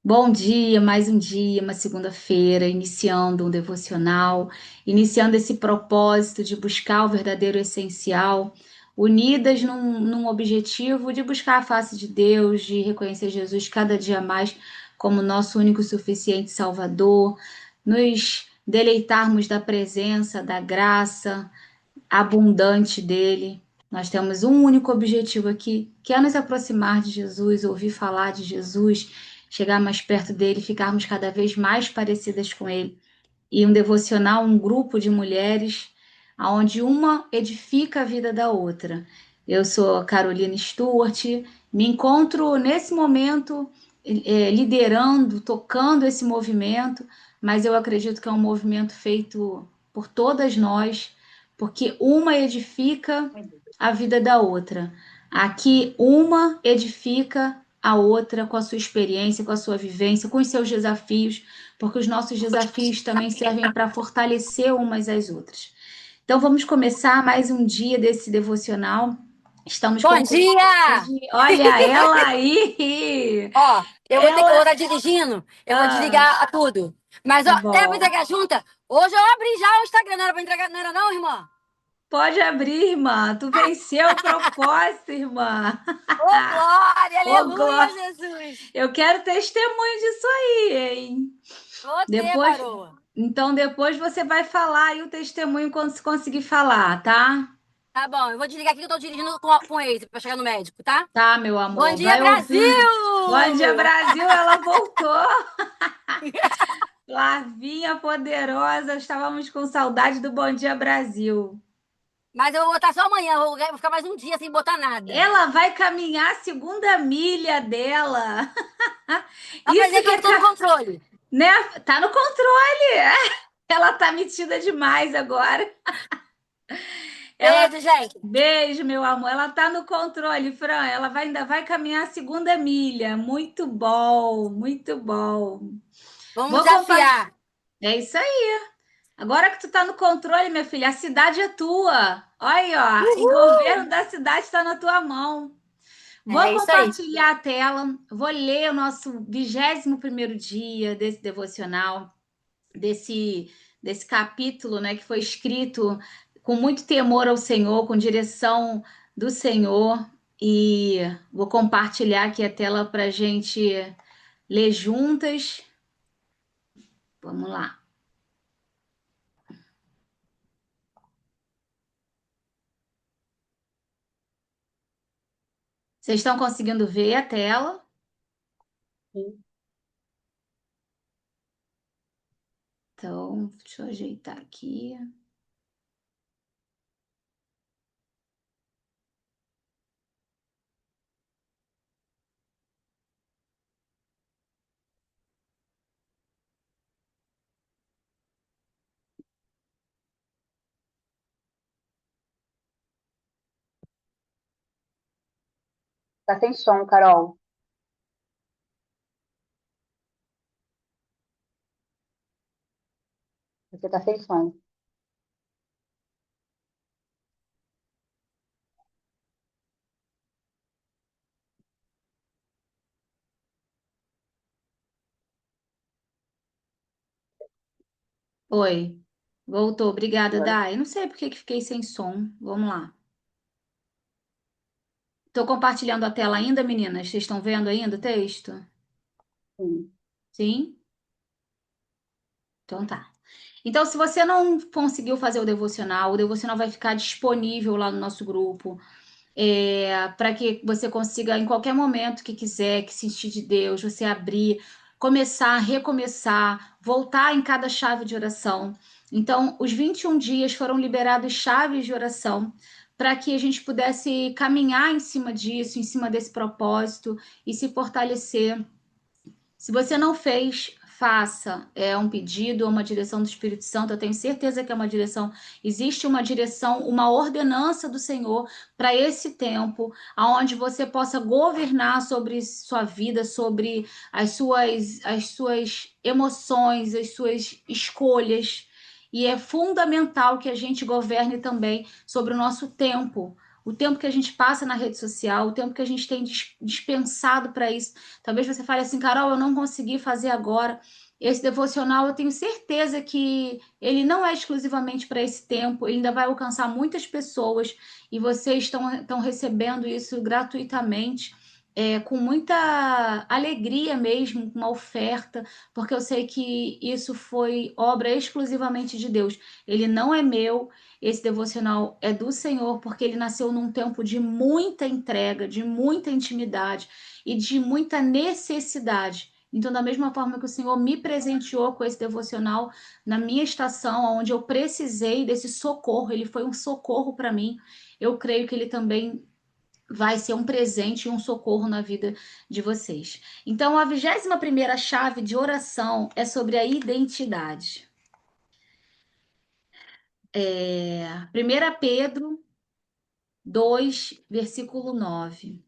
Bom dia, mais um dia, uma segunda-feira, iniciando um devocional, iniciando esse propósito de buscar o verdadeiro essencial, unidas num objetivo de buscar a face de Deus, de reconhecer Jesus cada dia mais como nosso único e suficiente Salvador, nos deleitarmos da presença, da graça abundante dele. Nós temos um único objetivo aqui, que é nos aproximar de Jesus, ouvir falar de Jesus, chegar mais perto dele, ficarmos cada vez mais parecidas com ele. E um devocional, um grupo de mulheres, onde uma edifica a vida da outra. Eu sou a Carolina Stuart, me encontro nesse momento liderando, tocando esse movimento, mas eu acredito que é um movimento feito por todas nós, porque uma edifica a vida da outra. Aqui, uma edifica a outra com a sua experiência, com a sua vivência, com os seus desafios, porque os nossos desafios também servem para fortalecer umas às outras. Então, vamos começar mais um dia desse devocional. Estamos Bom concluindo dia! hoje. Olha ela aí! Ó, eu vou Ela. estar dirigindo, eu vou Ah, desligar a tudo. Mas, ó, tá até pra bom. entregar junta, hoje eu abri já o Instagram, não era pra entregar, não era não, irmã? Pode abrir, irmã. Tu venceu o propósito, irmã. Ô, glória, Ô, aleluia, Glória. Jesus! Eu quero testemunho disso aí, hein? Vou ter, Depois, varoa. então depois você vai falar aí o testemunho quando se conseguir falar, tá? Tá bom, eu vou desligar aqui que eu tô dirigindo com eles pra chegar no médico, tá? Tá, meu Bom amor, dia, vai ouvindo. Bom dia, Brasil! Brasil, ela voltou. Flavinha poderosa, estávamos com saudade do Bom Dia Brasil. Mas eu vou botar só amanhã, vou ficar mais um dia sem botar nada. Ela vai caminhar a segunda milha dela. Só pra Isso dizer que que eu é, tô no controle. né? Tá no controle. Ela tá metida demais agora. Ela Beijo, gente. Beijo, meu amor. Ela tá no controle, Fran. Ela ainda vai caminhar a segunda milha. Muito bom, muito bom. Vamos Vou compartilhar. desafiar. É isso aí. Agora que tu tá no controle, minha filha, a cidade é tua. Olha aí, ó. O governo Uhul! da cidade está na tua mão. Vou É isso aí. compartilhar a tela. Vou ler o nosso 21º dia desse devocional, desse, desse capítulo, né, que foi escrito com muito temor ao Senhor, com direção do Senhor. E vou compartilhar aqui a tela para a gente ler juntas. Vamos lá. Vocês estão conseguindo ver a tela? Então, deixa eu ajeitar aqui. Tá sem som, Carol. Você tá sem som. Oi, voltou. Obrigada, Agora Dai. Não sei por que que fiquei sem som. Vamos lá. Estou compartilhando a tela ainda, meninas. Vocês estão vendo ainda o texto? sim. Sim? Então tá. Então, se você não conseguiu fazer o devocional vai ficar disponível lá no nosso grupo, para que você consiga, em qualquer momento que quiser, que sentir de Deus, você abrir, começar, recomeçar, voltar em cada chave de oração. Então, os 21 dias foram liberados chaves de oração para que a gente pudesse caminhar em cima disso, em cima desse propósito e se fortalecer. Se você não fez, faça. É um pedido, é uma direção do Espírito Santo. Eu tenho certeza que é uma direção. Existe uma direção, uma ordenança do Senhor para esse tempo, aonde você possa governar sobre sua vida, sobre as suas emoções, as suas escolhas. E é fundamental que a gente governe também sobre o nosso tempo. o tempo que a gente passa na rede social, o tempo que a gente tem dispensado para isso. Talvez você fale assim, Carol, eu não consegui fazer agora. Esse devocional, eu tenho certeza que ele não é exclusivamente para esse tempo, ele ainda vai alcançar muitas pessoas e vocês estão recebendo isso gratuitamente, com muita alegria mesmo, com uma oferta, porque eu sei que isso foi obra exclusivamente de Deus. Ele não é meu, esse devocional é do Senhor, porque ele nasceu num tempo de muita entrega, de muita intimidade e de muita necessidade. Então, da mesma forma que o Senhor me presenteou com esse devocional na minha estação, onde eu precisei desse socorro, ele foi um socorro para mim. Eu creio que ele também vai ser um presente e um socorro na vida de vocês. Então, a 21ª chave de oração é sobre a identidade. 1 Pedro 2, versículo 9.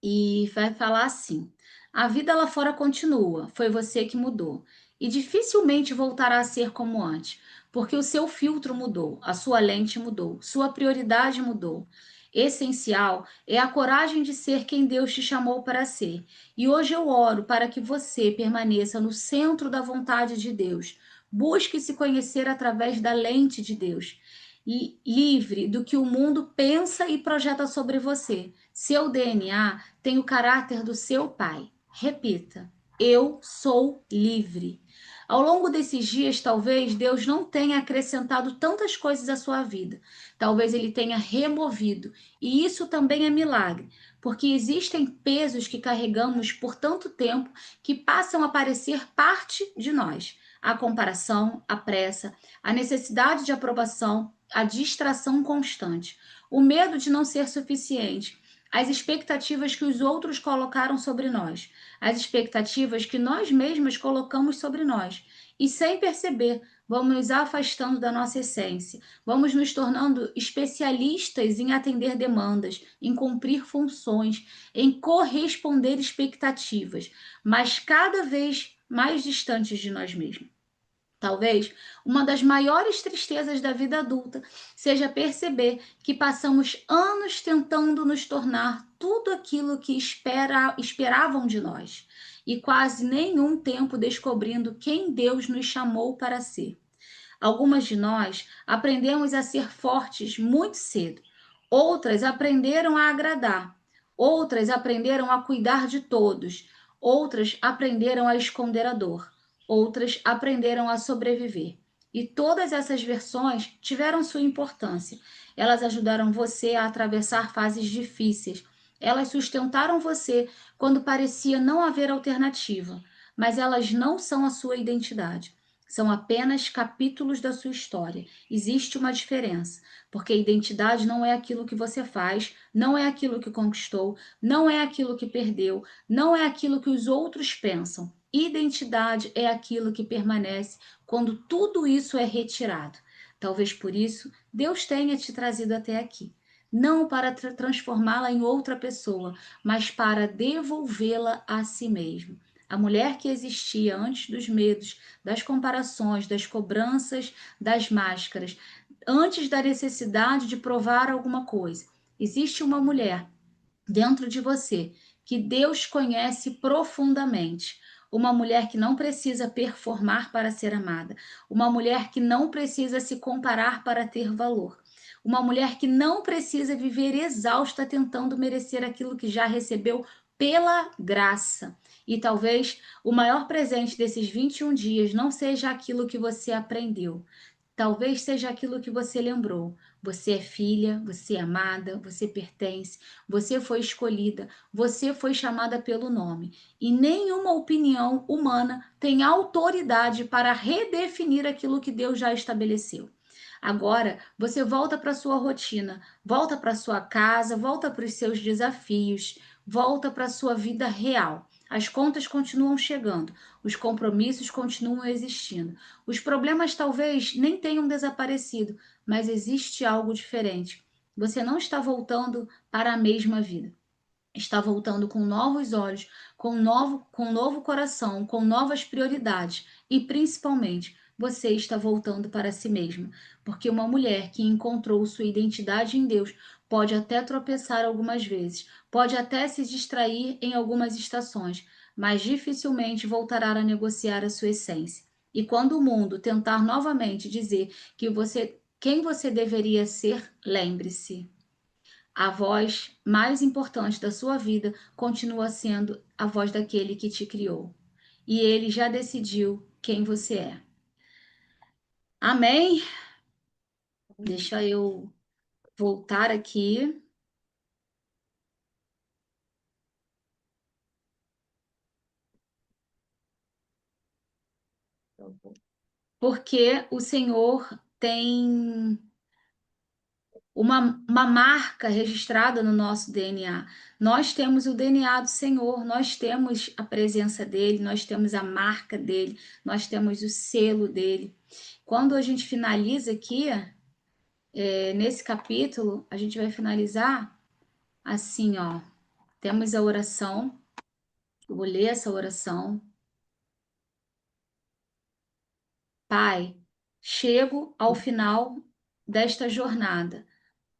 E vai falar assim: a vida lá fora continua, foi você que mudou. E dificilmente voltará a ser como antes, porque o seu filtro mudou, a sua lente mudou, sua prioridade mudou. Essencial é a coragem de ser quem Deus te chamou para ser. E hoje eu oro para que você permaneça no centro da vontade de Deus. Busque se conhecer através da lente de Deus, e livre do que o mundo pensa e projeta sobre você. Seu DNA tem o caráter do seu pai. Repita: eu sou livre. Ao longo desses dias, talvez Deus não tenha acrescentado tantas coisas à sua vida. Talvez ele tenha removido. E isso também é milagre, porque existem pesos que carregamos por tanto tempo que passam a parecer parte de nós. A comparação, a pressa, a necessidade de aprovação, a distração constante, o medo de não ser suficiente, as expectativas que os outros colocaram sobre nós, as expectativas que nós mesmos colocamos sobre nós. E sem perceber, vamos nos afastando da nossa essência, vamos nos tornando especialistas em atender demandas, em cumprir funções, em corresponder expectativas, mas cada vez mais distantes de nós mesmos. Talvez uma das maiores tristezas da vida adulta seja perceber que passamos anos tentando nos tornar tudo aquilo que esperavam de nós e quase nenhum tempo descobrindo quem Deus nos chamou para ser. Algumas de nós aprendemos a ser fortes muito cedo, outras aprenderam a agradar, outras aprenderam a cuidar de todos, outras aprenderam a esconder a dor, outras aprenderam a sobreviver. E todas essas versões tiveram sua importância. Elas ajudaram você a atravessar fases difíceis. Elas sustentaram você quando parecia não haver alternativa, mas elas não são a sua identidade. São apenas capítulos da sua história. Existe uma diferença, porque identidade não é aquilo que você faz, não é aquilo que conquistou, não é aquilo que perdeu, não é aquilo que os outros pensam. Identidade é aquilo que permanece quando tudo isso é retirado. Talvez por isso Deus tenha te trazido até aqui. Não para transformá-la em outra pessoa, mas para devolvê-la a si mesmo. A mulher que existia antes dos medos, das comparações, das cobranças, das máscaras, antes da necessidade de provar alguma coisa. Existe uma mulher dentro de você que Deus conhece profundamente. Uma mulher que não precisa performar para ser amada. Uma mulher que não precisa se comparar para ter valor. Uma mulher que não precisa viver exausta tentando merecer aquilo que já recebeu pela graça. E talvez o maior presente desses 21 dias não seja aquilo que você aprendeu. Talvez seja aquilo que você lembrou. Você é filha, você é amada, você pertence, você foi escolhida, você foi chamada pelo nome. E nenhuma opinião humana tem autoridade para redefinir aquilo que Deus já estabeleceu. Agora, você volta para sua rotina, volta para sua casa, volta para os seus desafios, volta para a sua vida real. As contas continuam chegando, os compromissos continuam existindo. Os problemas talvez nem tenham desaparecido, mas existe algo diferente. Você não está voltando para a mesma vida. Está voltando com novos olhos, com novo coração, com novas prioridades e principalmente você está voltando para si mesma, porque uma mulher que encontrou sua identidade em Deus pode até tropeçar algumas vezes, pode até se distrair em algumas estações, mas dificilmente voltará a negociar a sua essência. E quando o mundo tentar novamente dizer que você, quem você deveria ser, lembre-se, a voz mais importante da sua vida continua sendo a voz daquele que te criou. E ele já decidiu quem você é. Amém? Deixa eu voltar aqui. Porque o Senhor tem uma marca registrada no nosso DNA. Nós temos o DNA do Senhor, nós temos a presença dele, nós temos a marca dele, nós temos o selo dele. Quando a gente finaliza aqui, nesse capítulo, a gente vai finalizar assim, ó. Temos a oração, eu vou ler essa oração. Pai, chego ao final desta jornada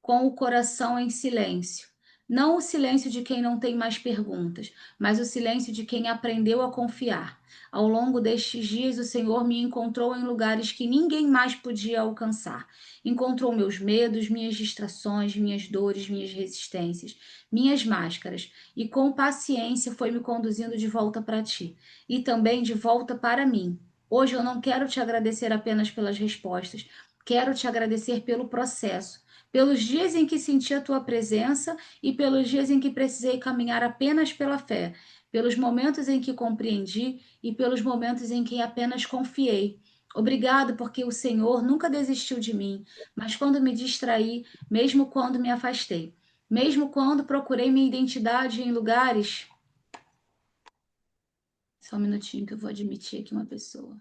com o coração em silêncio. Não o silêncio de quem não tem mais perguntas, mas o silêncio de quem aprendeu a confiar. Ao longo destes dias, o Senhor me encontrou em lugares que ninguém mais podia alcançar. Encontrou meus medos, minhas distrações, minhas dores, minhas resistências, minhas máscaras, e com paciência foi me conduzindo de volta para ti e também de volta para mim. Hoje eu não quero te agradecer apenas pelas respostas, quero te agradecer pelo processo, pelos dias em que senti a tua presença e pelos dias em que precisei caminhar apenas pela fé, pelos momentos em que compreendi e pelos momentos em que apenas confiei. Obrigado porque o Senhor nunca desistiu de mim, mas quando me distraí, mesmo quando me afastei, mesmo quando procurei minha identidade em lugares. Só um minutinho que eu vou admitir aqui uma pessoa.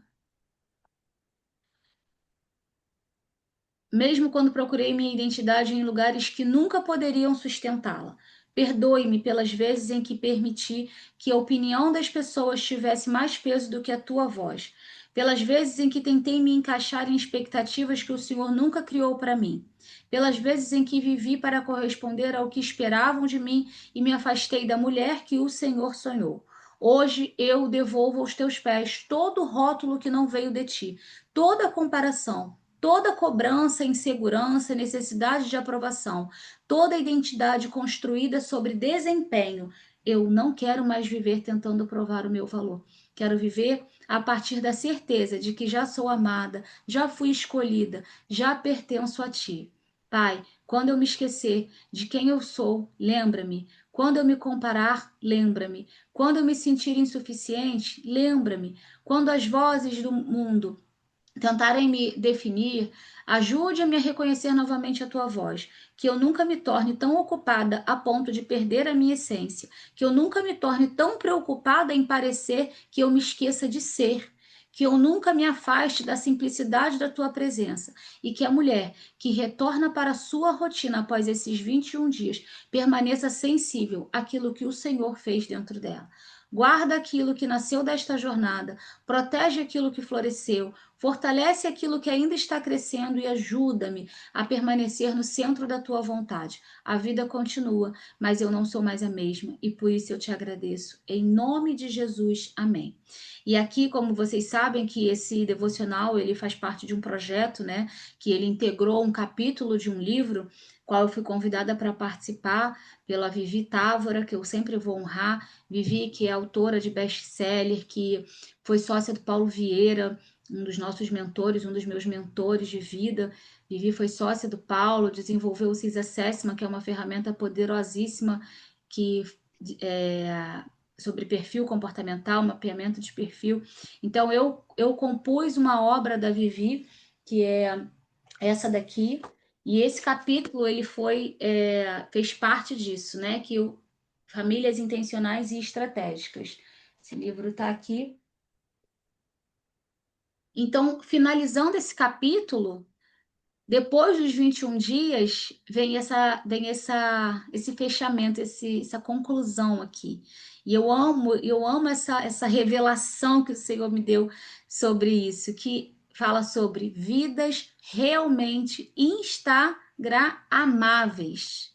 Mesmo quando procurei minha identidade em lugares que nunca poderiam sustentá-la. Perdoe-me pelas vezes em que permiti que a opinião das pessoas tivesse mais peso do que a tua voz, pelas vezes em que tentei me encaixar em expectativas que o Senhor nunca criou para mim, pelas vezes em que vivi para corresponder ao que esperavam de mim e me afastei da mulher que o Senhor sonhou. Hoje eu devolvo aos teus pés todo o rótulo que não veio de ti, toda comparação, toda cobrança, insegurança, necessidade de aprovação, toda identidade construída sobre desempenho. Eu não quero mais viver tentando provar o meu valor. Quero viver a partir da certeza de que já sou amada, já fui escolhida, já pertenço a ti. Pai, quando eu me esquecer de quem eu sou, lembra-me. Quando eu me comparar, lembra-me. Quando eu me sentir insuficiente, lembra-me. Quando as vozes do mundo tentarem me definir, ajude-me a reconhecer novamente a tua voz, que eu nunca me torne tão ocupada a ponto de perder a minha essência, que eu nunca me torne tão preocupada em parecer que eu me esqueça de ser, que eu nunca me afaste da simplicidade da tua presença e que a mulher que retorna para a sua rotina após esses 21 dias permaneça sensível àquilo que o Senhor fez dentro dela. Guarda aquilo que nasceu desta jornada, protege aquilo que floresceu, fortalece aquilo que ainda está crescendo e ajuda-me a permanecer no centro da tua vontade. A vida continua, mas eu não sou mais a mesma e por isso eu te agradeço. Em nome de Jesus, amém. E aqui, como vocês sabem, que esse devocional ele faz parte de um projeto, né? Que ele integrou um capítulo de um livro, qual eu fui convidada para participar pela Vivi Távora, que eu sempre vou honrar. Vivi, que é autora de best-seller, que foi sócia do Paulo Vieira, um dos nossos mentores, um dos meus mentores de vida. Vivi foi sócia do Paulo, desenvolveu o CIS Assessment, que é uma ferramenta poderosíssima que é, sobre perfil comportamental, mapeamento de perfil. Então eu compus uma obra da Vivi, que é essa daqui, e esse capítulo ele fez parte disso, né? Que Famílias Intencionais e Estratégicas. Esse livro está aqui. Então, finalizando esse capítulo, depois dos 21 dias, esse fechamento, essa conclusão aqui. E eu amo essa revelação que o Senhor me deu sobre isso, que fala sobre vidas realmente instagramáveis.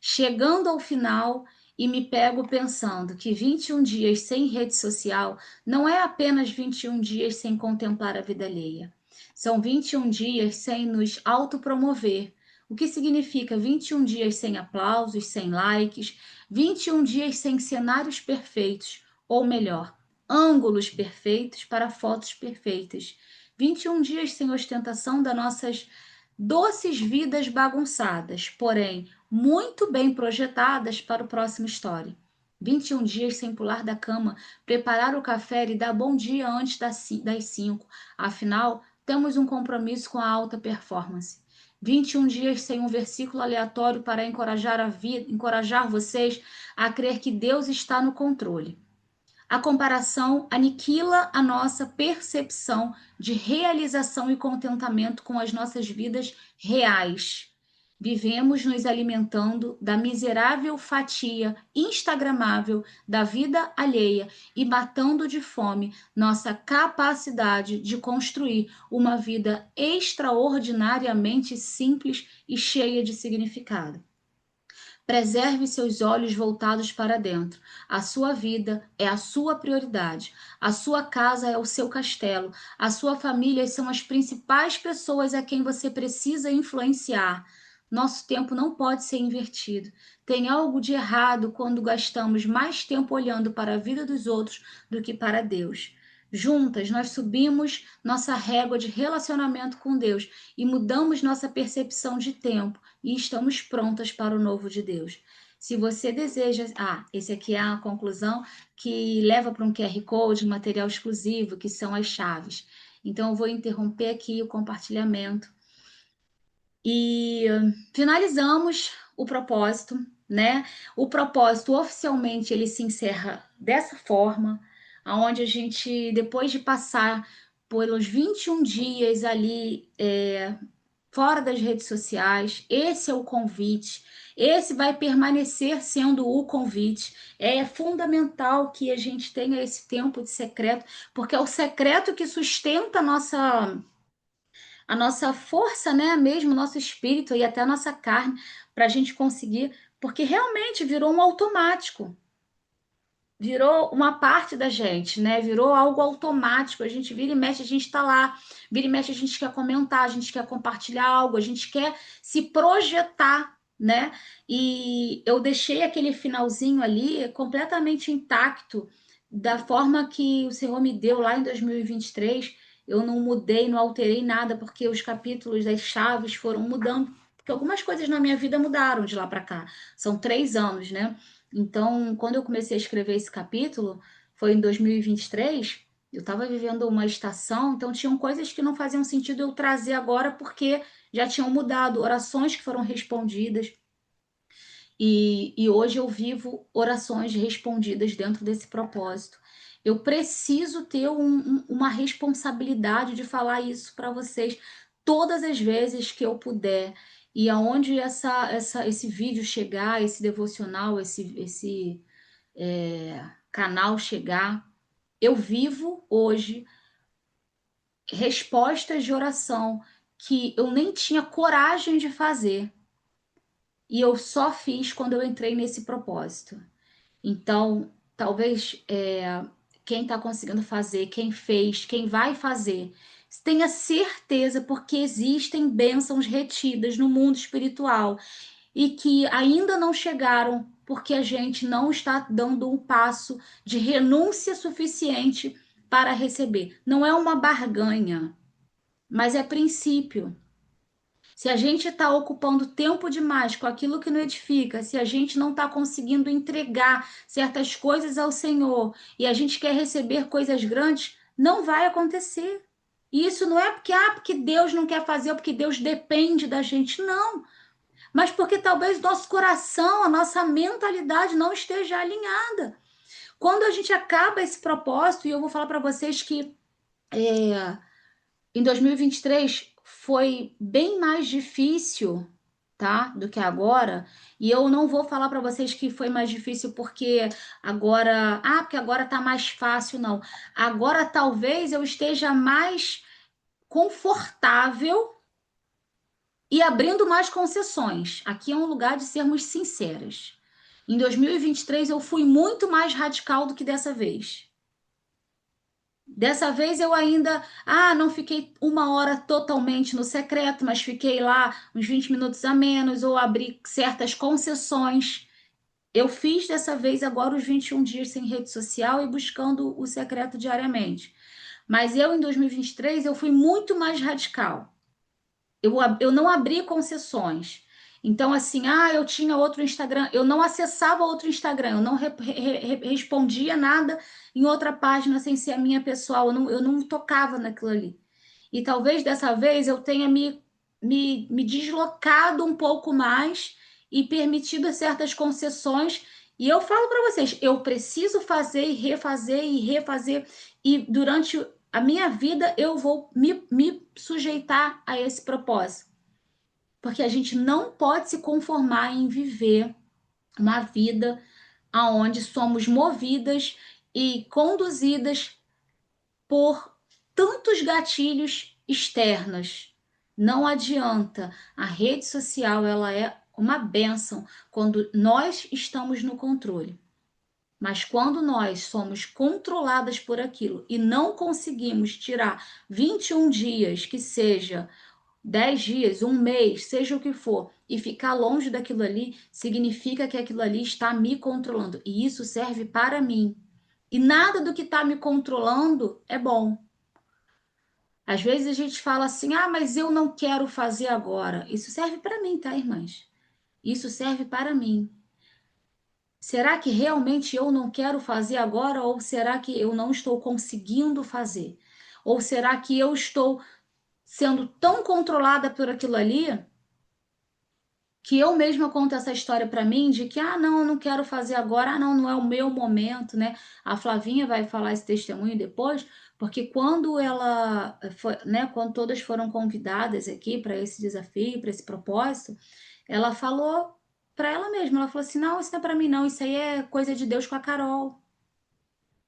chegando ao final e me pego pensando que 21 dias sem rede social não é apenas 21 dias sem contemplar a vida alheia. São 21 dias sem nos autopromover. O que significa 21 dias sem aplausos, sem likes, 21 dias sem cenários perfeitos, ou melhor, ângulos perfeitos para fotos perfeitas. 21 dias sem ostentação das nossas doces vidas bagunçadas, porém muito bem projetadas para o próximo story. 21 dias sem pular da cama, preparar o café e dar bom dia antes das 5. Afinal, temos um compromisso com a alta performance. 21 dias sem um versículo aleatório para encorajar vocês a crer que Deus está no controle. A comparação aniquila a nossa percepção de realização e contentamento com as nossas vidas reais. Vivemos nos alimentando da miserável fatia instagramável da vida alheia e matando de fome nossa capacidade de construir uma vida extraordinariamente simples e cheia de significado. Preserve seus olhos voltados para dentro. A sua vida é a sua prioridade. A sua casa é o seu castelo. A sua família são as principais pessoas a quem você precisa influenciar. Nosso tempo não pode ser invertido. Tem algo de errado quando gastamos mais tempo olhando para a vida dos outros do que para Deus. Juntas, nós subimos nossa régua de relacionamento com Deus e mudamos nossa percepção de tempo e estamos prontas para o novo de Deus. Se você deseja... esse aqui é a conclusão que leva para um QR Code, um material exclusivo, que são as chaves. Então, eu vou interromper aqui o compartilhamento. E finalizamos o propósito, né? O propósito, oficialmente, ele se encerra dessa forma, onde a gente, depois de passar pelos 21 dias ali, fora das redes sociais, esse é o convite, esse vai permanecer sendo o convite. É fundamental que a gente tenha esse tempo de secreto, porque é o secreto que sustenta a nossa força, né? Mesmo o nosso espírito e até a nossa carne, para a gente conseguir, porque realmente virou um automático. Virou uma parte da gente, né? Virou algo automático. A gente vira e mexe, a gente tá lá. Vira e mexe, a gente quer comentar, a gente quer compartilhar algo, a gente quer se projetar, né? E eu deixei aquele finalzinho ali completamente intacto, da forma que o Senhor me deu lá em 2023. Eu não mudei, não alterei nada, porque os capítulos das chaves foram mudando, porque algumas coisas na minha vida mudaram de lá para cá. São 3 anos, né? Então, quando eu comecei a escrever esse capítulo, foi em 2023, eu estava vivendo uma estação, então tinham coisas que não faziam sentido eu trazer agora, porque já tinham mudado, orações que foram respondidas, e hoje eu vivo orações respondidas dentro desse propósito. Eu preciso ter uma responsabilidade de falar isso para vocês todas as vezes que eu puder. E aonde esse vídeo chegar, esse devocional, esse canal chegar, eu vivo hoje respostas de oração que eu nem tinha coragem de fazer. E eu só fiz quando eu entrei nesse propósito. Então, talvez quem está conseguindo fazer, quem fez, quem vai fazer, tenha certeza, porque existem bênçãos retidas no mundo espiritual e que ainda não chegaram, porque a gente não está dando um passo de renúncia suficiente para receber. Não é uma barganha, mas é princípio. Se a gente está ocupando tempo demais com aquilo que não edifica, se a gente não está conseguindo entregar certas coisas ao Senhor e a gente quer receber coisas grandes, não vai acontecer. E isso não é porque Deus não quer fazer ou porque Deus depende da gente, não. Mas porque talvez nosso coração, a nossa mentalidade não esteja alinhada. Quando a gente acaba esse propósito, e eu vou falar para vocês que em 2023 foi bem mais difícil, tá? Do que agora. E eu não vou falar para vocês que foi mais difícil porque agora tá mais fácil, não. Agora talvez eu esteja mais confortável e abrindo mais concessões. Aqui é um lugar de sermos sinceras. Em 2023 eu fui muito mais radical do que dessa vez. Dessa vez eu ainda, não fiquei 1 hora totalmente no secreto, mas fiquei lá uns 20 minutos a menos, ou abri certas concessões. Eu fiz dessa vez agora os 21 dias sem rede social e buscando o secreto diariamente. Mas eu, em 2023, eu fui muito mais radical. Eu não abri concessões. Então, assim, eu tinha outro Instagram, eu não acessava outro Instagram, eu não respondia nada em outra página sem ser a minha pessoal, eu não tocava naquilo ali. E talvez dessa vez eu tenha me deslocado um pouco mais e permitido certas concessões. E eu falo para vocês, eu preciso fazer e refazer, e durante a minha vida eu vou me sujeitar a esse propósito. Porque a gente não pode se conformar em viver uma vida aonde somos movidas e conduzidas por tantos gatilhos externos. Não adianta. A rede social, ela é uma bênção quando nós estamos no controle. Mas quando nós somos controladas por aquilo e não conseguimos tirar 21 dias, que seja 10 dias, um mês, seja o que for, e ficar longe daquilo ali, significa que aquilo ali está me controlando. E isso serve para mim. E nada do que está me controlando é bom. Às vezes a gente fala assim: mas eu não quero fazer agora. Isso serve para mim, tá, irmãs? Isso serve para mim. Será que realmente eu não quero fazer agora? Ou será que eu não estou conseguindo fazer? Ou será que eu estou sendo tão controlada por aquilo ali que eu mesma conto essa história para mim de que, não, eu não quero fazer agora, não, não é o meu momento, né? A Flavinha vai falar esse testemunho depois, porque quando ela foi, né, quando todas foram convidadas aqui para esse desafio, para esse propósito, ela falou para ela mesma, ela falou assim: "Não, isso não é para mim não, isso aí é coisa de Deus com a Carol".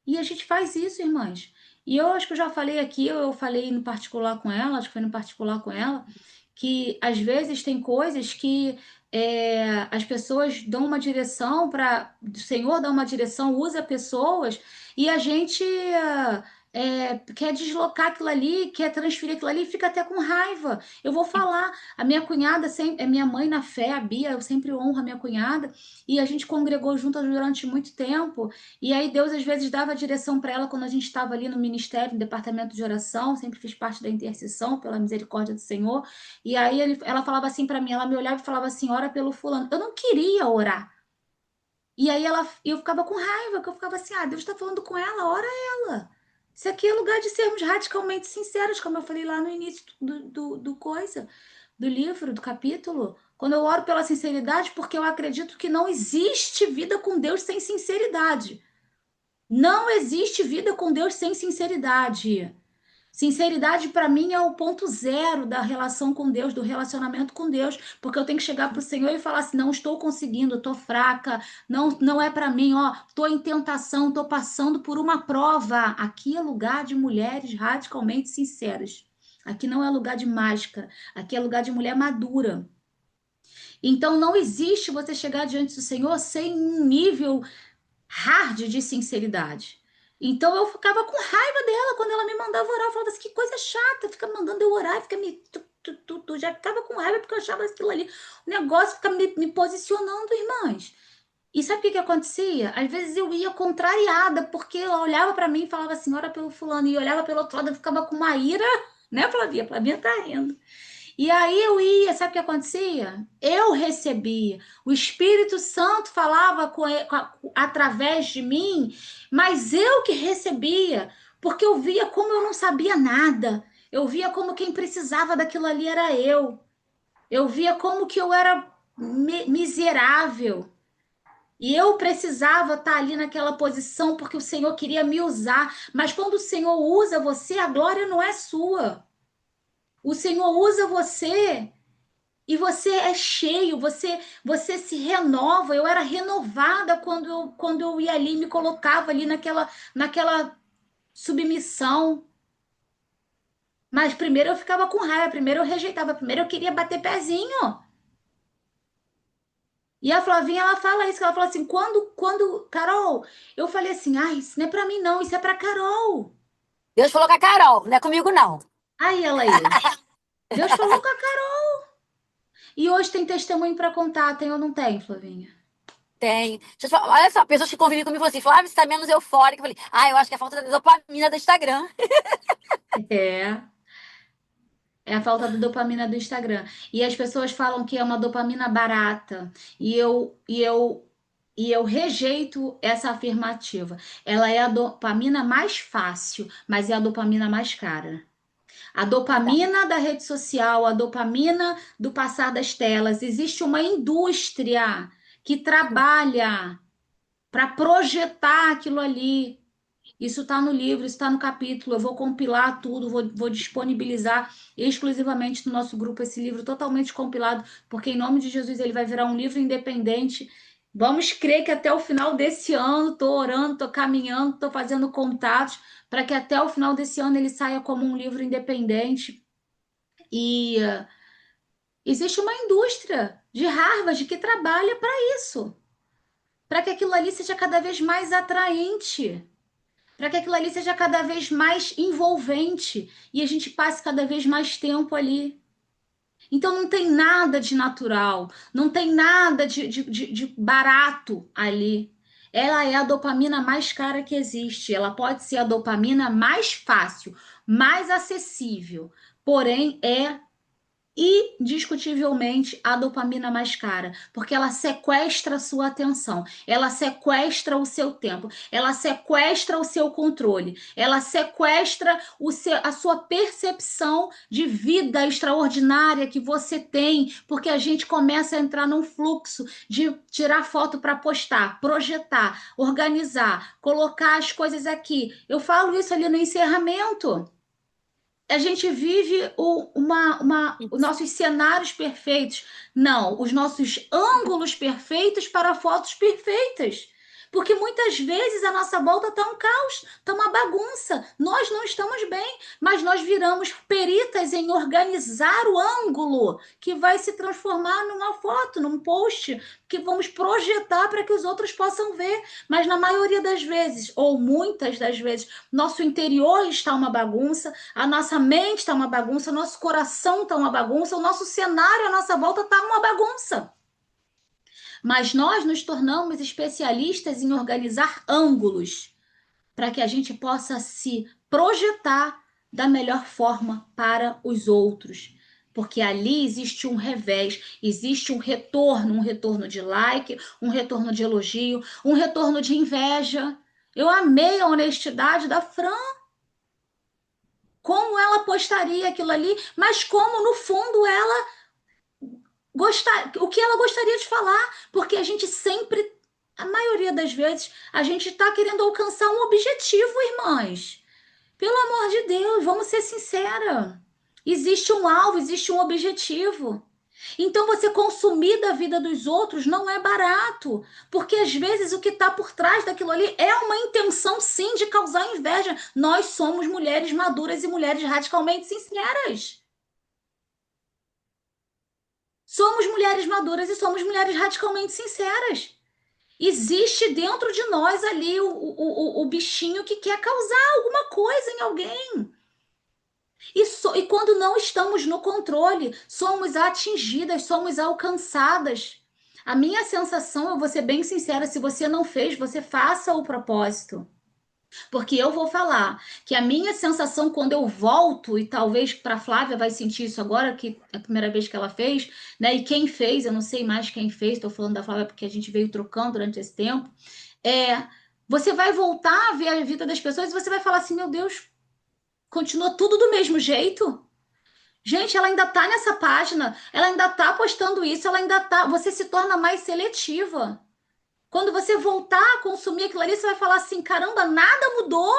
E a gente faz isso, irmãs. E eu acho que eu já falei aqui, eu falei no particular com ela, acho que foi no particular com ela, que às vezes tem coisas que as pessoas dão uma direção para. O Senhor dá uma direção, usa pessoas, e a gente quer deslocar aquilo ali, quer transferir aquilo ali, e fica até com raiva. Eu vou falar, a minha cunhada sempre, é minha mãe na fé, a Bia, eu sempre honro a minha cunhada, e a gente congregou juntas durante muito tempo. E aí Deus às vezes dava direção para ela quando a gente estava ali no ministério, no departamento de oração, sempre fiz parte da intercessão pela misericórdia do Senhor. E aí ela falava assim para mim, ela me olhava e falava assim: "Ora pelo fulano". Eu não queria orar. E aí eu ficava com raiva, porque eu ficava assim: Deus está falando com ela, ora ela. Isso aqui é lugar de sermos radicalmente sinceros, como eu falei lá no início do coisa, do livro, do capítulo. Quando eu oro pela sinceridade, porque eu acredito que não existe vida com Deus sem sinceridade. Não existe vida com Deus sem sinceridade. Sinceridade para mim é o ponto zero da relação com Deus, do relacionamento com Deus, porque eu tenho que chegar para o Senhor e falar assim: não estou conseguindo, estou fraca, não é para mim, estou em tentação, estou passando por uma prova. Aqui é lugar de mulheres radicalmente sinceras. Aqui não é lugar de máscara, aqui é lugar de mulher madura. Então não existe você chegar diante do Senhor sem um nível hard de sinceridade. Então eu ficava com raiva dela quando ela me mandava orar. Eu falava assim: que coisa chata, fica mandando eu orar, fica me. Já ficava com raiva porque eu achava aquilo ali. O negócio fica me posicionando, irmãs. E sabe o que acontecia? Às vezes eu ia contrariada, porque ela olhava para mim e falava assim: ora pelo fulano, e olhava pelo outro lado, eu ficava com uma ira, né, Flavia? Flavinha tá rindo. E aí eu ia, sabe o que acontecia? Eu recebia. O Espírito Santo falava através de mim, mas eu que recebia, porque eu via como eu não sabia nada. Eu via como quem precisava daquilo ali era eu. Eu via como que eu era miserável. E eu precisava estar ali naquela posição porque o Senhor queria me usar. Mas quando o Senhor usa você, a glória não é sua. O Senhor usa você e você é cheio, você se renova. Eu era renovada quando eu ia ali, me colocava ali naquela submissão. Mas primeiro eu ficava com raiva, primeiro eu rejeitava, primeiro eu queria bater pezinho. E a Flavinha, ela fala isso, que ela fala assim, Carol, eu falei assim, isso não é pra mim não, isso é pra Carol. Deus falou com a Carol, não é comigo, não. Aí ela aí, Deus falou com a Carol. E hoje tem testemunho pra contar, tem ou não tem, Flavinha? Tem. Olha só, pessoas que convivem comigo falam assim, Flávia, você tá menos eufórica. Eu falei, eu acho que é falta da dopamina do Instagram. É. É a falta da dopamina do Instagram. E as pessoas falam que é uma dopamina barata. E eu rejeito essa afirmativa. Ela é a dopamina mais fácil, mas é a dopamina mais cara. A Verdade. dopamina da rede social, a dopamina do passar das telas. Existe uma indústria que trabalha para projetar aquilo ali. Isso está no livro, isso está no capítulo. Eu vou compilar tudo, vou disponibilizar exclusivamente no nosso grupo esse livro totalmente compilado, porque em nome de Jesus ele vai virar um livro independente. Vamos crer que até o final desse ano, estou orando, estou caminhando, estou fazendo contatos para que até o final desse ano ele saia como um livro independente. E existe uma indústria de Harvard que trabalha para isso, para que aquilo ali seja cada vez mais atraente, para que aquilo ali seja cada vez mais envolvente e a gente passe cada vez mais tempo ali. Então não tem nada de natural, não tem nada de barato ali. Ela é a dopamina mais cara que existe. Ela pode ser a dopamina mais fácil, mais acessível, porém é indiscutivelmente a dopamina mais cara, porque ela sequestra a sua atenção, ela sequestra o seu tempo, ela sequestra o seu controle, ela sequestra a sua percepção de vida extraordinária que você tem, porque a gente começa a entrar num fluxo de tirar foto para postar, projetar, organizar, colocar as coisas aqui. Eu falo isso ali no encerramento. A gente vive os nossos cenários perfeitos. Não, os nossos ângulos perfeitos para fotos perfeitas. Porque muitas vezes a nossa volta está um caos, está uma bagunça. Nós não estamos bem, mas nós viramos peritas em organizar o ângulo que vai se transformar numa foto, num post que vamos projetar para que os outros possam ver. Mas na maioria das vezes, ou muitas das vezes, nosso interior está uma bagunça, a nossa mente está uma bagunça, o nosso coração está uma bagunça, o nosso cenário à nossa volta está uma bagunça. Mas nós nos tornamos especialistas em organizar ângulos para que a gente possa se projetar da melhor forma para os outros. Porque ali existe um revés, existe um retorno de like, um retorno de elogio, um retorno de inveja. Eu amei a honestidade da Fran, como ela postaria aquilo ali, mas como no fundo ela o que ela gostaria de falar, porque a gente sempre, a maioria das vezes, a gente está querendo alcançar um objetivo, irmãs. Pelo amor de Deus, vamos ser sinceras. Existe um alvo, existe um objetivo. Então, você consumir da vida dos outros não é barato, porque às vezes o que está por trás daquilo ali é uma intenção, sim, de causar inveja. Nós somos mulheres maduras e mulheres radicalmente sinceras. Somos mulheres maduras e somos mulheres radicalmente sinceras. Existe dentro de nós ali o bichinho que quer causar alguma coisa em alguém. E quando não estamos no controle, somos atingidas, somos alcançadas. A minha sensação, eu vou ser bem sincera, se você não fez, você faça o propósito. Porque eu vou falar que a minha sensação quando eu volto, e talvez para Flávia vai sentir isso agora, que é a primeira vez que ela fez, né? E quem fez, eu não sei mais quem fez, estou falando da Flávia porque a gente veio trocando durante esse tempo. É, você vai voltar a ver a vida das pessoas e você vai falar assim: meu Deus, continua tudo do mesmo jeito? Gente, ela ainda tá nessa página, ela ainda tá postando isso, ela ainda tá. Você se torna mais seletiva. Quando você voltar a consumir aquilo ali, você vai falar assim: caramba, nada mudou.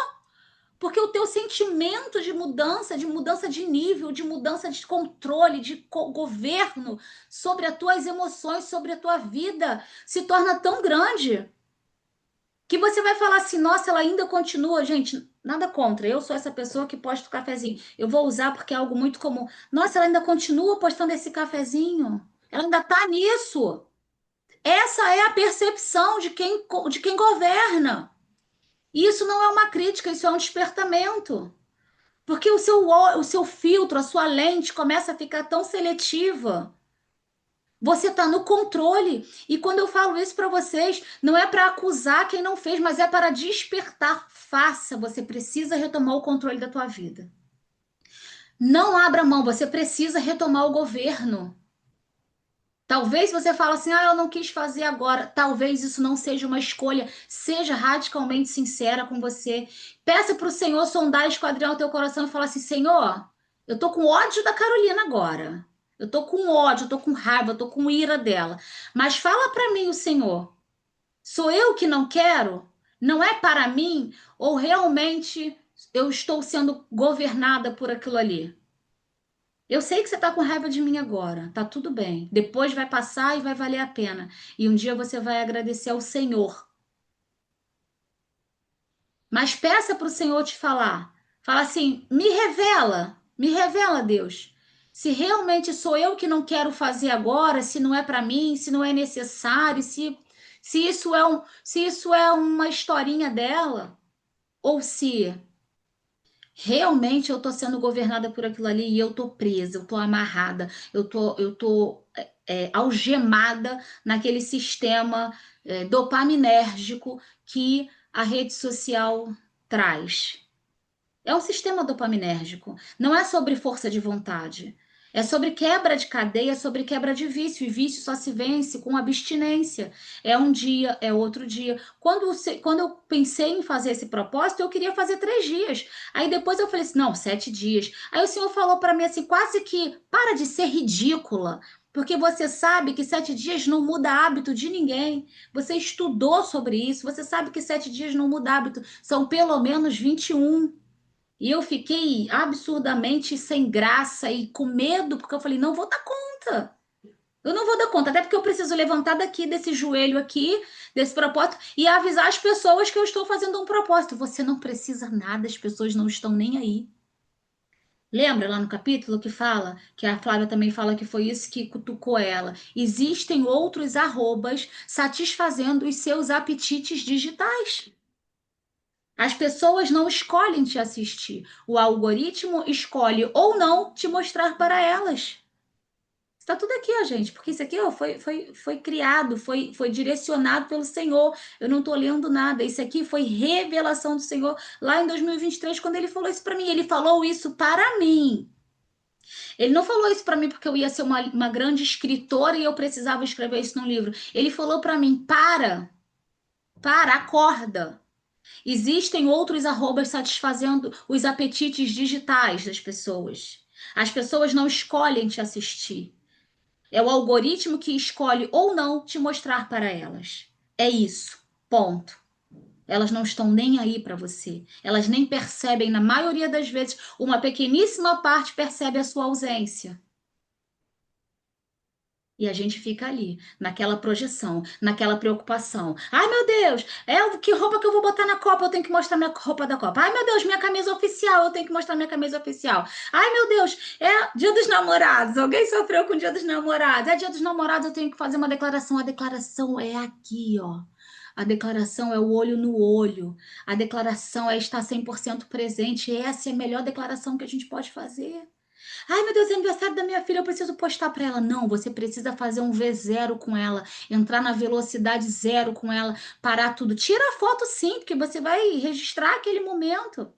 Porque o teu sentimento de mudança de nível, de mudança de controle, de governo sobre as tuas emoções, sobre a tua vida, se torna tão grande que você vai falar assim: nossa, ela ainda continua, gente. Nada contra. Eu sou essa pessoa que posta o cafezinho. Eu vou usar porque é algo muito comum. Nossa, ela ainda continua postando esse cafezinho. Ela ainda tá nisso. Essa é a percepção de quem governa. E isso não é uma crítica, isso é um despertamento. Porque o seu filtro, a sua lente começa a ficar tão seletiva. Você está no controle. E quando eu falo isso para vocês, não é para acusar quem não fez, mas é para despertar. Faça, você precisa retomar o controle da tua vida. Não abra mão, você precisa retomar o governo. Talvez você fale assim, eu não quis fazer agora. Talvez isso não seja uma escolha. Seja radicalmente sincera com você. Peça para o Senhor sondar e esquadrinhar o teu coração e falar assim, Senhor, eu tô com ódio da Carolina agora. Eu tô com ódio, eu tô com raiva, eu tô com ira dela. Mas fala para mim, o Senhor, sou eu que não quero? Não é para mim? Ou realmente eu estou sendo governada por aquilo ali? Eu sei que você tá com raiva de mim agora, tá tudo bem. Depois vai passar e vai valer a pena. E um dia você vai agradecer ao Senhor. Mas peça para o Senhor te falar. Fala assim: me revela, Deus. Se realmente sou eu que não quero fazer agora, se não é para mim, se não é necessário, se isso é uma historinha dela, ou se realmente eu tô sendo governada por aquilo ali e eu tô presa, eu tô amarrada, eu tô algemada naquele sistema dopaminérgico que a rede social traz. É um sistema dopaminérgico. Não é sobre força de vontade. É sobre quebra de cadeia, é sobre quebra de vício. E vício só se vence com abstinência. É um dia, é outro dia. Quando eu pensei em fazer esse propósito, eu queria fazer 3 dias. Aí depois eu falei assim: não, 7 dias. Aí o Senhor falou para mim assim, quase que para de ser ridícula. Porque você sabe que 7 dias não muda hábito de ninguém. Você estudou sobre isso. Você sabe que 7 dias não muda hábito. São pelo menos 21. E eu fiquei absurdamente sem graça e com medo, porque eu falei, não vou dar conta. Eu não vou dar conta, até porque eu preciso levantar daqui, desse joelho aqui, desse propósito, e avisar as pessoas que eu estou fazendo um propósito. Você não precisa nada, as pessoas não estão nem aí. Lembra lá no capítulo que fala, que a Flávia também fala que foi isso que cutucou ela. Existem outros arrobas satisfazendo os seus apetites digitais. As pessoas não escolhem te assistir. O algoritmo escolhe ou não te mostrar para elas. Está tudo aqui, ó, gente, porque isso aqui ó, foi criado, foi direcionado pelo Senhor. Eu não estou lendo nada. Isso aqui foi revelação do Senhor lá em 2023, quando ele falou isso para mim. Ele falou isso para mim. Ele não falou isso para mim porque eu ia ser uma grande escritora e eu precisava escrever isso num livro. Ele falou para mim: acorda. Existem outros arrobas satisfazendo os apetites digitais das pessoas. As pessoas não escolhem te assistir. É o algoritmo que escolhe ou não te mostrar para elas. É isso. Ponto. Elas não estão nem aí para você. Elas nem percebem, na maioria das vezes, uma pequeníssima parte percebe a sua ausência. E a gente fica ali, naquela projeção, naquela preocupação. Ai, meu Deus, que roupa que eu vou botar na Copa? Eu tenho que mostrar minha roupa da Copa. Ai, meu Deus, minha camisa oficial, eu tenho que mostrar minha camisa oficial. Ai, meu Deus, é Dia dos Namorados. Alguém sofreu com o Dia dos Namorados? É Dia dos Namorados, eu tenho que fazer uma declaração. A declaração é aqui, ó. A declaração é o olho no olho. A declaração é estar 100% presente. Essa é a melhor declaração que a gente pode fazer. Ai, meu Deus, é aniversário da minha filha, eu preciso postar para ela. Não, você precisa fazer um V0 com ela, entrar na velocidade zero com ela, parar tudo. Tira a foto sim, porque você vai registrar aquele momento.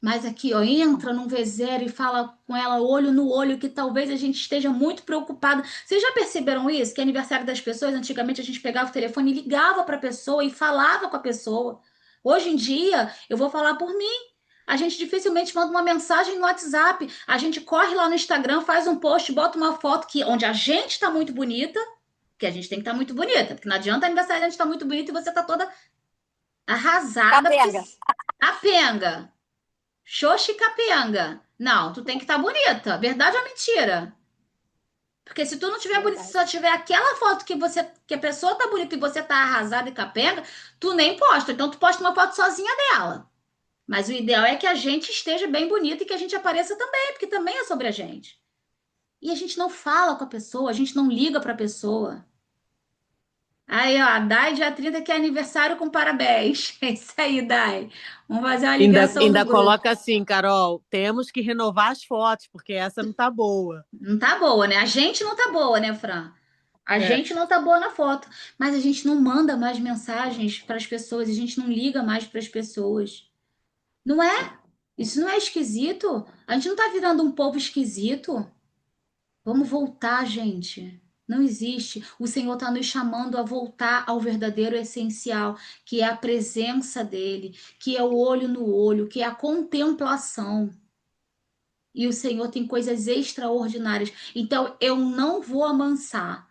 Mas aqui, ó, entra num V0 e fala com ela olho no olho, que talvez a gente esteja muito preocupado. Vocês já perceberam isso? Que aniversário das pessoas, antigamente a gente pegava o telefone e ligava para a pessoa e falava com a pessoa. Hoje em dia, eu vou falar por mim. A gente dificilmente manda uma mensagem no WhatsApp. A gente corre lá no Instagram, faz um post, bota uma foto onde a gente está muito bonita, que a gente tem que estar muito bonita, porque não adianta aniversário a gente estar muito bonita e você tá toda arrasada, porque Capenga. capenga. Xoxi capenga. Não, tu tem que estar bonita. Verdade ou mentira? Porque se tu não tiver bonita, se Verdade. só tiver aquela foto que a pessoa tá bonita e você tá arrasada e capenga, tu nem posta. Então tu posta uma foto sozinha dela. Mas o ideal é que a gente esteja bem bonito e que a gente apareça também, porque também é sobre a gente. E a gente não fala com a pessoa, a gente não liga para a pessoa. Aí, ó, a Dai dia 30 que é aniversário com parabéns. É isso aí, Dai. Vamos fazer uma Ainda, ligação no ainda grupo. coloca assim, Carol, temos que renovar as fotos, porque essa não tá boa. Não tá boa, né? A gente não tá boa, né, Fran? A É. gente não tá boa na foto, mas a gente não manda mais mensagens para as pessoas, a gente não liga mais para as pessoas. Não é? Isso não é esquisito? A gente não tá virando um povo esquisito? Vamos voltar, gente. Não existe. O Senhor está nos chamando a voltar ao verdadeiro essencial, que é a presença dele, que é o olho no olho, que é a contemplação. E o Senhor tem coisas extraordinárias. Então, eu não vou amansar.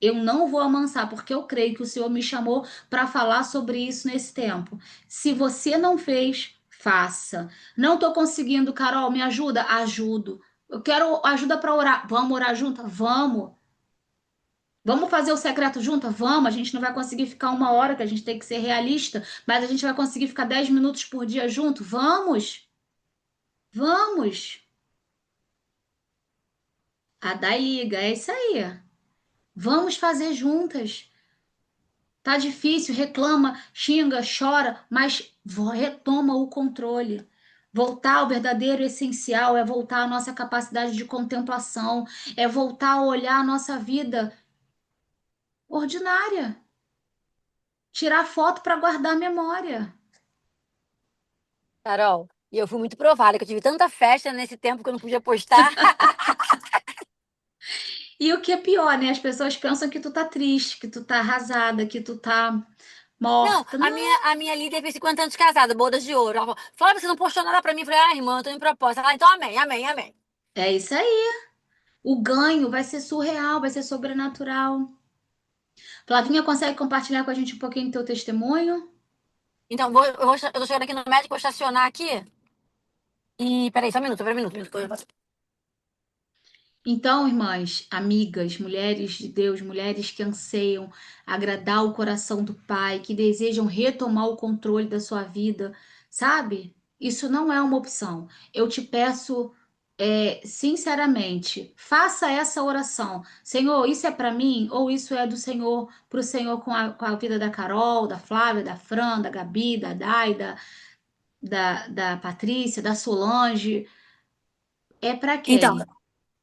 Eu não vou amansar, porque eu creio que o Senhor me chamou para falar sobre isso nesse tempo. Se você não fez, faça. Não estou conseguindo, Carol, me ajuda? Ajudo. Eu quero ajuda para orar. Vamos orar junto? Vamos. Vamos fazer o secreto junto? Vamos. A gente não vai conseguir ficar 1 hora, que a gente tem que ser realista, mas a gente vai conseguir ficar 10 minutos por dia junto? Vamos. Vamos. A Dai liga, é isso aí. Vamos fazer juntas. Tá difícil, reclama, xinga, chora, mas retoma o controle. Voltar ao verdadeiro essencial é voltar à nossa capacidade de contemplação, é voltar a olhar a nossa vida ordinária, tirar foto para guardar a memória. Carol, e eu fui muito provada, que eu tive tanta festa nesse tempo que eu não podia postar. E o que é pior, né? As pessoas pensam que tu tá triste, que tu tá arrasada, que tu tá Não, morta. Não, a minha líder fez 50 anos de casada, bodas de ouro. Ela falou, Flávia, você não postou nada pra mim. Eu falei, ah, irmã, eu tô em propósito. Ela, então amém, amém, amém. é isso aí. O ganho vai ser surreal, vai ser sobrenatural. Flavinha, consegue compartilhar com a gente um pouquinho do teu testemunho? Então, eu tô chegando aqui no médico, vou estacionar aqui. E, peraí, só um minuto, peraí, um minuto. Um minuto. Então, irmãs, amigas, mulheres de Deus, mulheres que anseiam agradar o coração do Pai, que desejam retomar o controle da sua vida, sabe? Isso não é uma opção. Eu te peço, sinceramente, faça essa oração. Senhor, isso é para mim ou isso é do Senhor para o Senhor com a vida da Carol, da Flávia, da Fran, da Gabi, da Dai, da Patrícia, da Solange? É para Então, quem?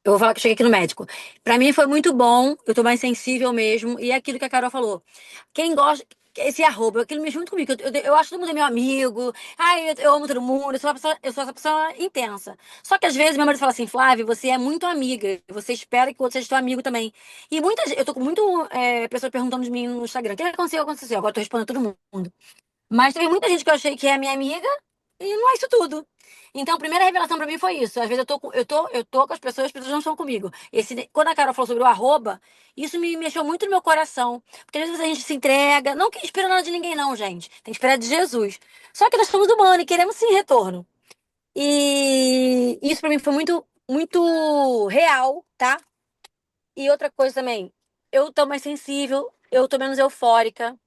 eu vou falar que eu cheguei aqui no médico. Pra mim foi muito bom, eu tô mais sensível mesmo. E é aquilo que a Carol falou. Quem gosta, esse arroba, aquilo mexe muito comigo. Eu acho que todo mundo é meu amigo. Ai, eu amo todo mundo. Eu sou essa pessoa intensa. Só que às vezes meu marido fala assim, Flávia, você é muito amiga. Você espera que o outro seja teu amigo também. E eu tô com muito pessoas perguntando de mim no Instagram. O que aconteceu? Aconteceu. Agora eu tô respondendo todo mundo. Mas teve muita gente que eu achei que é minha amiga e não é isso tudo. Então, a primeira revelação pra mim foi isso. Às vezes eu tô com as pessoas não estão comigo. Quando a Carol falou sobre o arroba, isso me mexeu muito no meu coração. Porque às vezes a gente se entrega, não que espera nada de ninguém, não, gente. Tem que esperar de Jesus. Só que nós somos humanos e queremos sim retorno. E isso pra mim foi muito, muito real, tá? E outra coisa também, eu tô mais sensível, eu tô menos eufórica,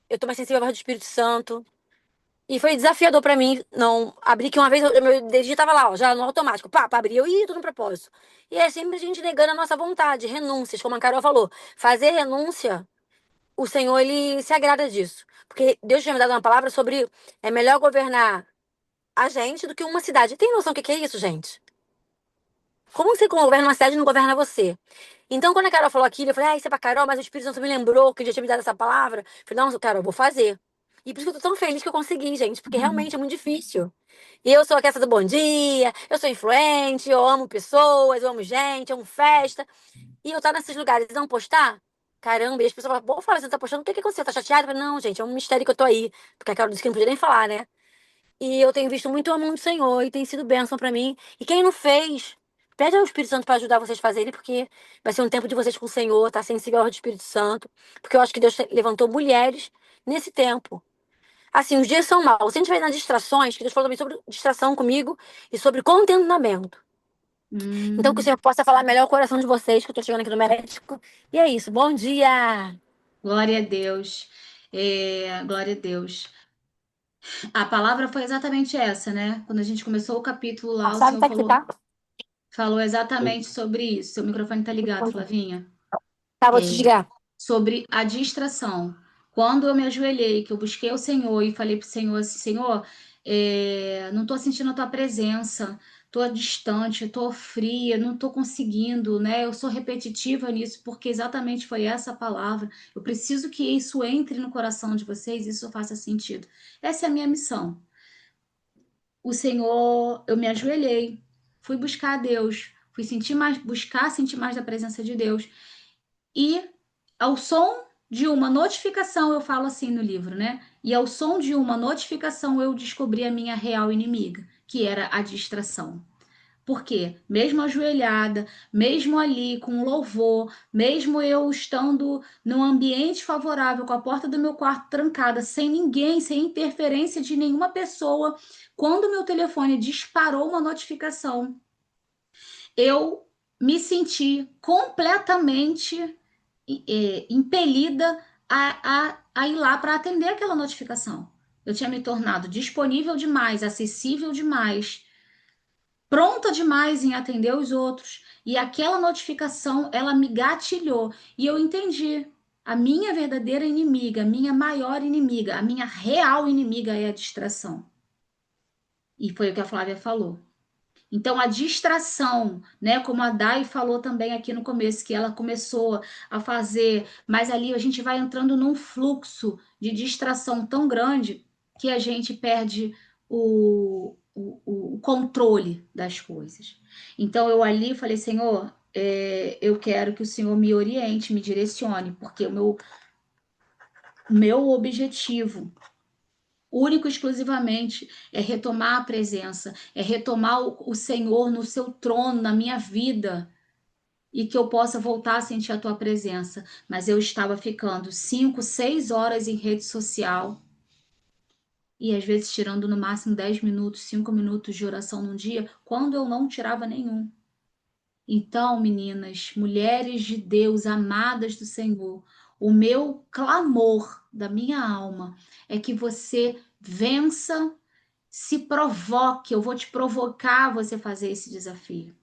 eu tô mais sensível à voz do Espírito Santo. E foi desafiador pra mim, não abrir que uma vez meu dedinho tava lá, ó, já no automático, pá, abri, eu ia tudo no propósito. E é sempre a gente negando a nossa vontade, renúncias, como a Carol falou. Fazer renúncia, o Senhor, ele se agrada disso. Porque Deus tinha me dado uma palavra sobre é melhor governar a gente do que uma cidade. Tem noção do que é isso, gente? Como você governa uma cidade e não governa você? Então, quando a Carol falou aquilo, eu falei, ah, isso é pra Carol, mas o Espírito Santo me lembrou que já tinha me dado essa palavra. Eu falei, não, Carol, eu vou fazer. E por isso que eu tô tão feliz que eu consegui, gente, porque realmente é muito difícil. E eu sou a essa do bom dia, eu sou influente, eu amo pessoas, eu amo gente, eu amo festa. E eu estar nesses lugares e não postar, caramba, e as pessoas falam, pô, fala, você não tá postando, o que que aconteceu? Tá chateada? Eu falei, não, gente, é um mistério que eu tô aí. Porque a Carol disse que não podia nem falar, né? E eu tenho visto muito a mão do Senhor e tem sido bênção pra mim. E quem não fez, pede ao Espírito Santo para ajudar vocês a fazerem, porque vai ser um tempo de vocês com o Senhor, tá sensível ao Espírito Santo. Porque eu acho que Deus levantou mulheres nesse tempo. Assim, os dias são maus. Se a gente vai nas distrações, que Deus falou também sobre distração comigo e sobre contentamento. Então, que o Hum. Senhor possa falar melhor o coração de vocês, que eu tô chegando aqui no médico. E é isso. Bom dia! Glória a Deus. Glória a Deus. A palavra foi exatamente essa, né? Quando a gente começou o capítulo lá, o Sabe Senhor onde é que tá? falou exatamente sobre isso. Seu microfone tá ligado, Flavinha. Tá, vou te desligar. Sobre a distração. Quando eu me ajoelhei, que eu busquei o Senhor e falei para o Senhor assim, Senhor, não estou sentindo a tua presença, estou distante, estou fria, não estou conseguindo, né? Eu sou repetitiva nisso, porque exatamente foi essa a palavra. Eu preciso que isso entre no coração de vocês, isso faça sentido. Essa é a minha missão. O Senhor, eu me ajoelhei, fui buscar a Deus, fui sentir mais da presença de Deus. E ao som de uma notificação, eu falo assim no livro, né? E ao som de uma notificação, eu descobri a minha real inimiga, que era a distração. Por quê? Mesmo ajoelhada, mesmo ali com louvor, mesmo eu estando num ambiente favorável, com a porta do meu quarto trancada, sem ninguém, sem interferência de nenhuma pessoa, quando meu telefone disparou uma notificação, eu me senti completamente impelida a ir lá para atender aquela notificação. Eu tinha me tornado disponível demais, acessível demais, pronta demais em atender os outros, e aquela notificação, ela me gatilhou, e eu entendi. A minha verdadeira inimiga, a minha maior inimiga, a minha real inimiga é a distração. E foi o que a Flávia falou. Então, a distração, né, como a Dai falou também aqui no começo, que ela começou a fazer, mas ali a gente vai entrando num fluxo de distração tão grande que a gente perde o controle das coisas. Então, eu ali falei, Senhor, eu quero que o Senhor me oriente, me direcione, porque o meu objetivo único e exclusivamente é retomar a presença, é retomar o Senhor no seu trono, na minha vida, e que eu possa voltar a sentir a tua presença. Mas eu estava ficando 5, 6 horas em rede social e às vezes tirando no máximo 10 minutos, 5 minutos de oração num dia, quando eu não tirava nenhum. Então, meninas, mulheres de Deus, amadas do Senhor, o meu clamor da minha alma é que você vença, se provoque, eu vou te provocar a você fazer esse desafio.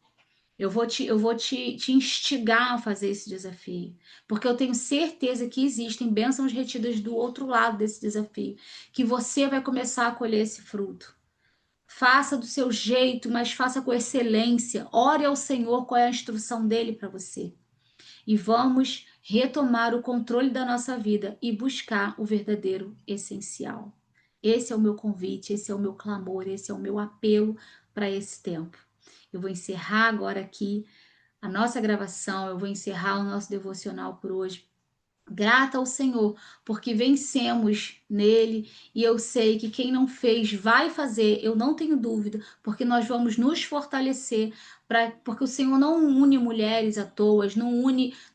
Eu vou te instigar a fazer esse desafio. Porque eu tenho certeza que existem bênçãos retidas do outro lado desse desafio. Que você vai começar a colher esse fruto. Faça do seu jeito, mas faça com excelência. Ore ao Senhor qual é a instrução dele para você. E vamos retomar o controle da nossa vida e buscar o verdadeiro essencial. Esse é o meu convite, esse é o meu clamor, esse é o meu apelo para esse tempo. Eu vou encerrar agora aqui a nossa gravação, eu vou encerrar o nosso devocional por hoje. Grata ao Senhor, porque vencemos nele e eu sei que quem não fez vai fazer, eu não tenho dúvida, porque nós vamos nos fortalecer, porque o Senhor não une mulheres à toa,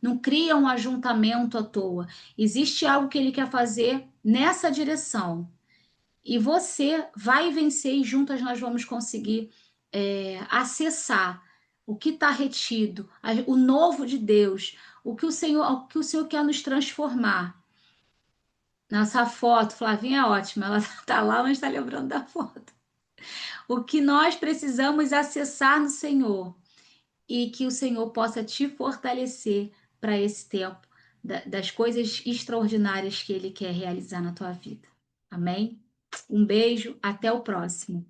não cria um ajuntamento à toa. Existe algo que ele quer fazer nessa direção. E você vai vencer e juntas nós vamos conseguir acessar o que está retido, o novo de Deus, o que o Senhor quer nos transformar. Nossa foto, Flavinha é ótima, ela está lá, mas está lembrando da foto. O que nós precisamos acessar no Senhor e que o Senhor possa te fortalecer para esse tempo das coisas extraordinárias que Ele quer realizar na tua vida. Amém? Um beijo, até o próximo.